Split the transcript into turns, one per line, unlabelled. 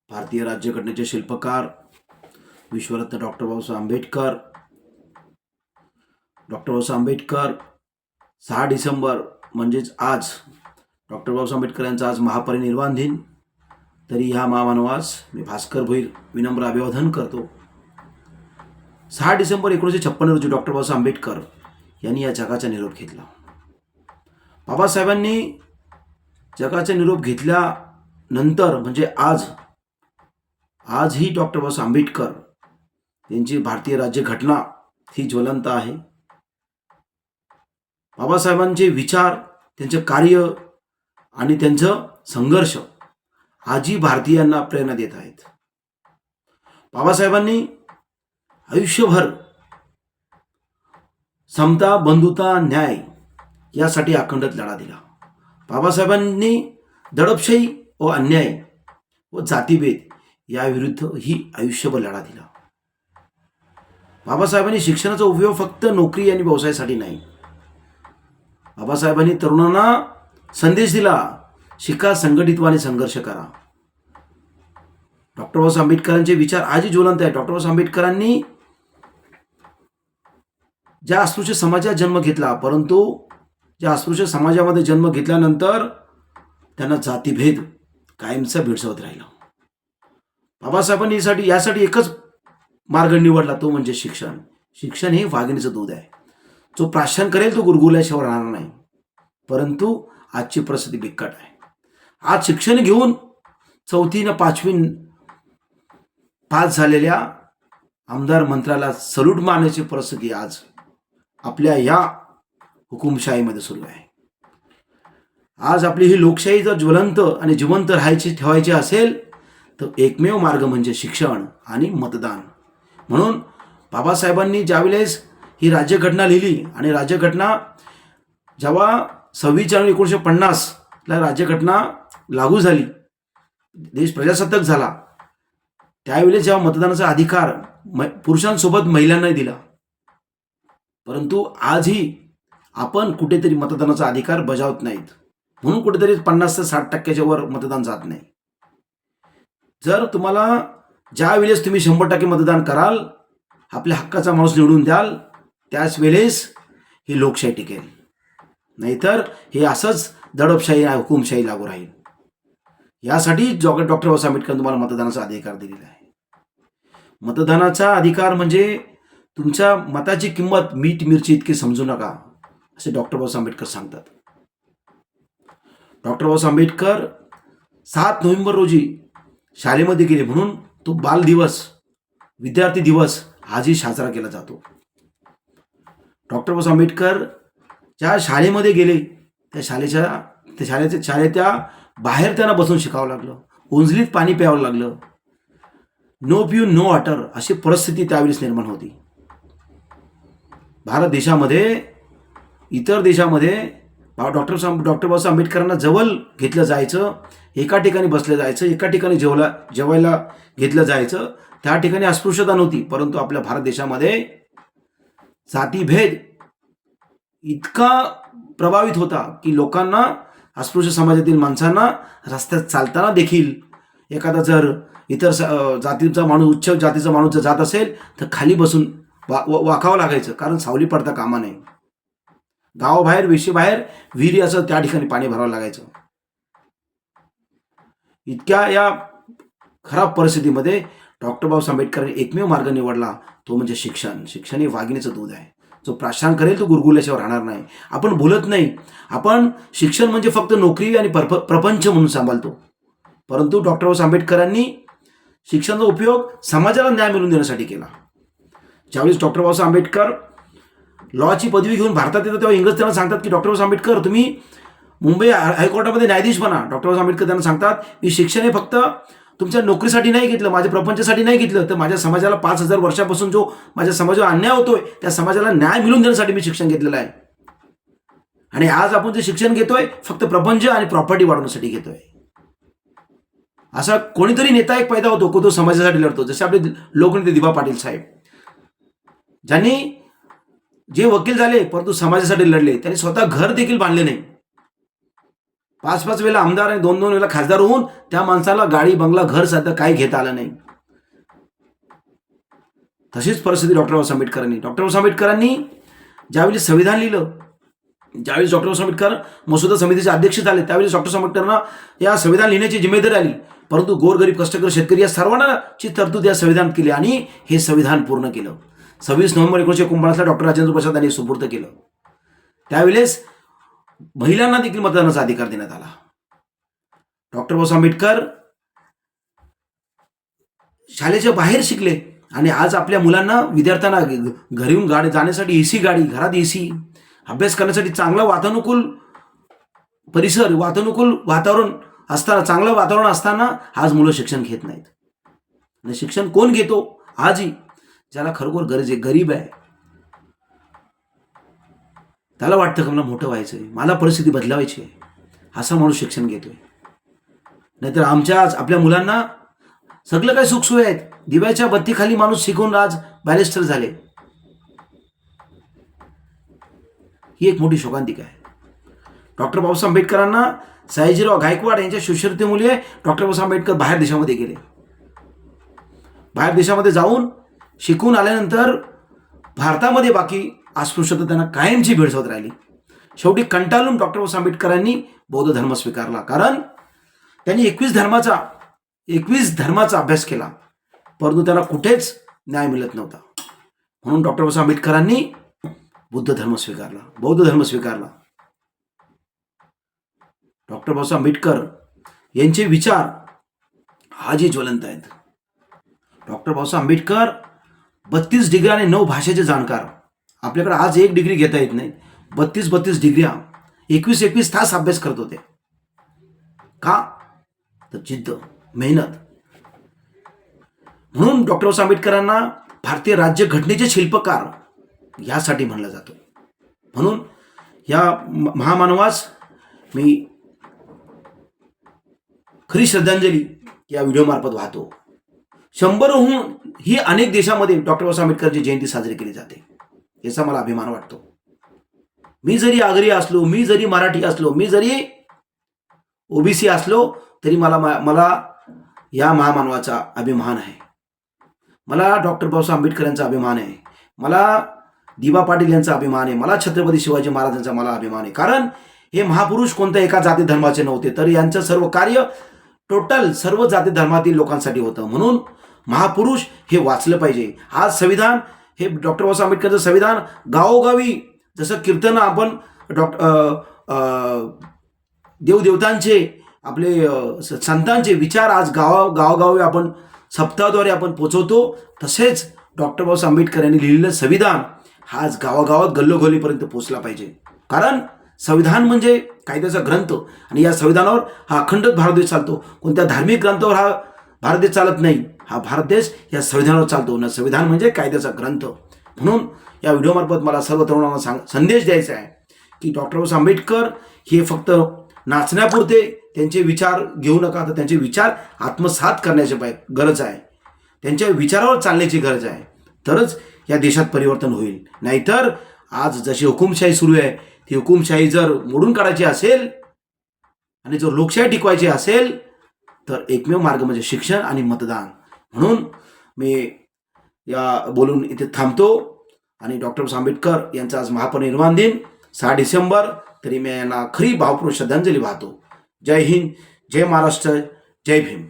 भारतीय राज्यघटनेचे शिल्पकार विश्वरत्न डॉक्टर बाबासाहेब आंबेडकर. डॉक्टर बाबासाहेब आंबेडकर 6 डिसेंबर म्हणजेच आज डॉक्टर बाबासाहेब आंबेडकर यांचा आज महापरिनिर्वाण दिन. तरी ह्या महामानवास मी भास्कर भोईर विनम्र अभिवादन करतो. 6 डिसेंबर 1956 रोजी डॉक्टर बाबासाहेब आंबेडकर यांनी या जगाचा निरोप घेतला. बाबासाहेबांनी जगाचा निरोप घेतल्यानंतर म्हणजे आजही डॉक्टर बाबासाहेब आंबेडकर यांची भारतीय राज्यघटना ही ज्वलंत आहे. बाबासाहेबांचे विचार, त्यांचे कार्य आणि त्यांचं संघर्ष आजही भारतीयांना प्रेरणा देत आहेत. बाबासाहेबांनी आयुष्यभर समता, बंधुता, न्याय यासाठी अखंडित लढा दिला. बाबासाहेबांनी दडपशाही व अन्याय व जातीभेद याविरुद्ध ही आयुष्यभर लढा दिला. बाबासाहेबांनी शिक्षणाचा उपयोग फक्त नोकरी आणि व्यवसायासाठी नाही. बाबासाहेबांनी तरुणांना संदेश दिला, शिका, संघटितपणे संघर्ष करा. डॉक्टर बाबासाहेब आंबेडकरांचे विचार आजही ज्वलंत आहे. डॉक्टर बाबासाहेब आंबेडकरांनी ज्या अस्पृश्य समाजात जन्म घेतला, परंतु ज्या अस्पृश्य समाजामध्ये जन्म घेतल्यानंतर त्यांना जातीभेद कायमचा भेडसावत राहिला. बाबासाहेबांनी यासाठी एकच मार्ग निवडला, तो म्हणजे शिक्षण. शिक्षण हे वाघिणीचं दूध आहे. जो प्राशन करेल तो गुरगुरल्याशिवाय राहणार नाही. परंतु आजची परिस्थिती बिकट आहे. आज शिक्षण घेऊन 4थी न 5वी पास झालेल्या आमदार मंत्र्याला सल्यूट मारण्याची परिस्थिती आज आपल्या या हुकुमशाहीमध्ये सुरू आहे. आज आपली ही लोकशाही जर ज्वलंत आणि जिवंत ठेवायची असेल तर एकमेव मार्ग म्हणजे शिक्षण आणि मतदान. म्हणून बाबासाहेबांनी ज्यावेळेस ही राज्यघटना लिहिली आणि राज्यघटना जेव्हा 26 जानेवारी 1950ला राज्यघटना लागू झाली, देश प्रजासत्ताक झाला, त्यावेळेस जेव्हा मतदानाचा अधिकार पुरुषांसोबत महिलांनाही दिला. परंतु आजही आपण कुठेतरी मतदानाचा अधिकार बजावत नाहीत. म्हणून कुठेतरी 50 ते 60% वर मतदान जात नाही. जर तुम्हाला ज्या वेळेस तुम्ही 100% मतदान कराल, आपल्या हक्काचा माणूस निवडून द्याल, त्याच वेळेस ही लोकशाही टिकेल. नाहीतर हे असंच दडपशाही आणि हुकुमशाही लागू राहील. यासाठी डॉक्टर बाबासाहेब आंबेडकर तुम्हाला मतदानाचा अधिकार दिलेला आहे. मतदानाचा अधिकार म्हणजे तुमच्या मताची किंमत मीठ मिरची इतकी समजू नका, असे डॉक्टर बाबासाहेब आंबेडकर सांगतात. डॉक्टर बाबासाहेब आंबेडकर 7 नोव्हेंबर रोजी शाळेमध्ये गेले, म्हणून तो बाल दिवस, विद्यार्थी दिवस आजही साजरा केला जातो. डॉक्टर बाबासाहेब आंबेडकर ज्या शाळेमध्ये गेले, त्या शाळेच्या बाहेर त्यांना बसून शिकावं लागलं. उंजलीत पाणी प्यावं लागलं. नो पिऊ नो वॉटर अशी परिस्थिती त्यावेळेस निर्माण होती. भारत देशामध्ये, इतर देशामध्ये डॉक्टर बाबासाहेब आंबेडकरांना जवळ घेतलं जायचं, एका ठिकाणी बसलं जायचं, एका ठिकाणी जेवायला घेतलं जायचं. त्या ठिकाणी अस्पृश्यता नव्हती. परंतु आपल्या भारत देशामध्ये जातीभेद इतका प्रभावित होता की लोकांना, अस्पृश्य समाजातील माणसांना रस्त्यात चालताना देखील एखादा जर इतर जातीचा माणूस, उच्च जातीचा माणूस जर जात असेल तर खाली बसून वाकावं लागायचं, कारण सावली पडता कामा नये. गावाबाहेर, वेशीबाहेर, विहिरी असं त्या ठिकाणी पाणी भरावं लागायचं. इतक्या या खराब परिस्थितीमध्ये डॉक्टर बाबासाहेब आंबेडकरांनी एकमेव मार्ग निवडला, तो म्हणजे शिक्षण. शिक्षण हे वाघिणीचं दूध आहे. जो प्राशन करेल तो गुरगुरल्याशिवाय राहणार नाही. आपण बोलत नाही, आपण शिक्षण म्हणजे फक्त नोकरी आणि प्रपंच म्हणून सांभाळतो. परंतु डॉक्टर बाबासाहेब आंबेडकरांनी शिक्षणाचा उपयोग समाजाला न्याय मिळवून देण्यासाठी केला. ज्यावेळेस डॉक्टर बाबासाहेब आंबेडकर लॉची पदवी घेऊन भारतात येतात, तेव्हा इंग्रज त्यांना सांगतात की डॉक्टर बाबासाहेब आंबेडकर तुम्ही मुंबई हायकोर्टामध्ये न्यायाधीश बना. डॉक्टर बाबासाहेब आंबेडकर त्यांना सांगतात की शिक्षण हे फक्त तुमच्या नोकरीसाठी नाही घेतलं, माझ्या प्रपंचासाठी नाही घेतलं, तर माझ्या समाजाला 5000 वर्षापासून जो माझ्या समाजावर अन्याय होतोय त्या समाजाला न्याय मिळवून देण्यासाठी मी शिक्षण घेतलेलं आहे. आणि आज आपण जे शिक्षण घेतोय फक्त प्रपंच आणि प्रॉपर्टी वाढवण्यासाठी घेतोय. असा कोणीतरी नेता एक पैदा होतो को तो समाजासाठी लढतो. जसे आपले लोकनेते दिबा पाटील साहेब, ज्यांनी जे वकील झाले परंतु समाजासाठी लढले. त्यांनी स्वतः घर देखील बांधले नाही. 5-5 वेळेला आमदार आणि 2-2 वेळेला खासदार होऊन त्या माणसाला गाडी बंगला घर साधं काही घेता आलं नाही. तशीच परिस्थिती डॉक्टर बाबासाहेब आंबेडकरांनी. डॉक्टर बाबासाहेब आंबेडकरांनी ज्यावेळी संविधान लिहिलं, ज्यावेळी डॉक्टर बाबासाहेब आंबेडकर मसुदा समितीचे अध्यक्ष झाले, त्यावेळी डॉक्टर बाबासाहेब आंबेडकरांना या संविधान लिहिण्याची जिम्मेदारी आली. परंतु गोरगरीब कष्टकरी शेतकरी या सर्वांची तरतूद या संविधानात केली आणि हे संविधान पूर्ण केलं. 26 नोव्हेंबर 1949ला डॉक्टर राजेंद्र प्रसाद यांनी सुपूर्द केलं. त्यावेळेस महिलांना देखील मतदानाचा अधिकार देण्यात आला. डॉक्टर बाबासाहेब आंबेडकर शाळेच्या बाहेर शिकले आणि आज आपल्या मुलांना, विद्यार्थ्यांना घरी येऊन गाडी जाण्यासाठी एसी गाडी, घरात एसी, अभ्यास करण्यासाठी चांगला वातानुकूल परिसर, वातानुकूल वातावरण असताना, चांगलं वातावरण असताना आज मुलं शिक्षण घेत नाहीत. आणि शिक्षण कोण घेतो? आजही ज्याला खरोखर गरज आहे, गरीब आहे, त्याला वाटतं का मला मोठं व्हायचं आहे, मला परिस्थिती बदलावायची आहे, असा माणूस शिक्षण घेतोय. नाहीतर आपल्या मुलांना सगळं काही सुखसोय आहेत. दिव्याच्या बत्तीखाली माणूस शिकून आज बॅरिस्टर झाले. ही एक मोठी शोकांतिका आहे. डॉक्टर बाबासाहेब आंबेडकरांना सयाजीराव गायकवाड यांच्या सुश्रुतेमुळे डॉक्टर बाबासाहेब आंबेडकर बाहेर देशामध्ये गेले. बाहेर देशामध्ये जाऊन शिकून आल्यानंतर भारतामध्ये बाकी अस्पृश्यता त्यांना कायमची भेडसावत राहिली. शेवटी कंटाळून डॉक्टर बाबासाहेब आंबेडकरांनी बौद्ध धर्म स्वीकारला. कारण त्यांनी 21 धर्माचा अभ्यास केला, परंतु त्यांना कुठेच न्याय मिळत नव्हता. म्हणून डॉक्टर बाबासाहेब आंबेडकरांनी बुद्ध धर्म स्वीकारला, बौद्ध धर्म स्वीकारला. डॉक्टर बाबासाहेब आंबेडकर यांचे विचार आजही ज्वलंत आहेत. डॉक्टर बाबासाहेब आंबेडकर 32 डिग्री आणि 9 भाषेचे जाणकार. आपल्याकडे आज 1 डिग्री घेता येत नाही, 32 डिग्र्या, 21 तास अभ्यास करत होते. का? तर जिद्द, मेहनत. म्हणून डॉक्टर बाबासाहेब आंबेडकरांना भारतीय राज्यघटनेचे शिल्पकार यासाठी म्हणलं जातं. म्हणून या महामानवास मी खरी श्रद्धांजली या व्हिडिओमार्फत वाहतो. 100हून ही अनेक देशामध्ये डॉक्टर बाबासाहेब आंबेडकरची जयंती साजरी केली जाते, याचा मला अभिमान वाटतो. मी जरी आगरी असलो, मी जरी मराठी असलो, मी जरी ओबीसी असलो, तरी मला या महामानवाचा अभिमान आहे. मला डॉक्टर बाबासाहेब आंबेडकर यांचा अभिमान आहे. मला दिवा पाटील यांचा अभिमान आहे. मला छत्रपती शिवाजी महाराजांचा मला अभिमान आहे. कारण हे महापुरुष कोणत्या एका जाती धर्माचे नव्हते, तर यांचं सर्व कार्य टोटल सर्व जाती धर्मातील लोकांसाठी होतं. म्हणून महापुरुष हे वाचलं पाहिजे. आज संविधान हे डॉक्टर बाबासाहेब आंबेडकरचं संविधान गावोगावी, जसं कीर्तन आपण देवदेवतांचे, आपले संतांचे विचार आज गावोगावी आपण सप्ताहाद्वारे आपण पोचवतो, तसेच डॉक्टर बाबासाहेब आंबेडकर यांनी लिहिलेलं संविधान हा आज गावागावात गल्लोगल्लीपर्यंत पोचला पाहिजे. कारण संविधान म्हणजे कायद्याचा ग्रंथ आणि या संविधानावर हा अखंड भारत देश चालतो. कोणत्या धार्मिक ग्रंथावर हा भारत देश चालत नाही. हा भारत देश या संविधानावर चालतो ना. संविधान म्हणजे कायद्याचा ग्रंथ. म्हणून या व्हिडिओमार्फत मला सर्व तरुणांना संदेश द्यायचा आहे की डॉक्टर बाबासाहेब आंबेडकर हे फक्त नाचण्यापुरते त्यांचे विचार घेऊ नका, तर त्यांचे विचार आत्मसात करण्याची गरज आहे. त्यांच्या विचारावर चालण्याची गरज आहे, तरच या देशात परिवर्तन होईल. नाहीतर आज जशी हुकुमशाही सुरू आहे, ती हुकुमशाही जर मोडून काढायची असेल आणि जर लोकशाही टिकवायची असेल, तर एकमेव मार्ग म्हणजे शिक्षण आणि मतदान. म्हणून मी या बोलून इथे थांबतो. आणि डॉक्टर बाबासाहेब आंबेडकर यांचा आज महापरिनिर्वाण दिन 6 डिसेंबर, तरी मी यांना खरी भावपूर्ण श्रद्धांजली वाहतो. जय हिंद, जय महाराष्ट्र, जय भीम.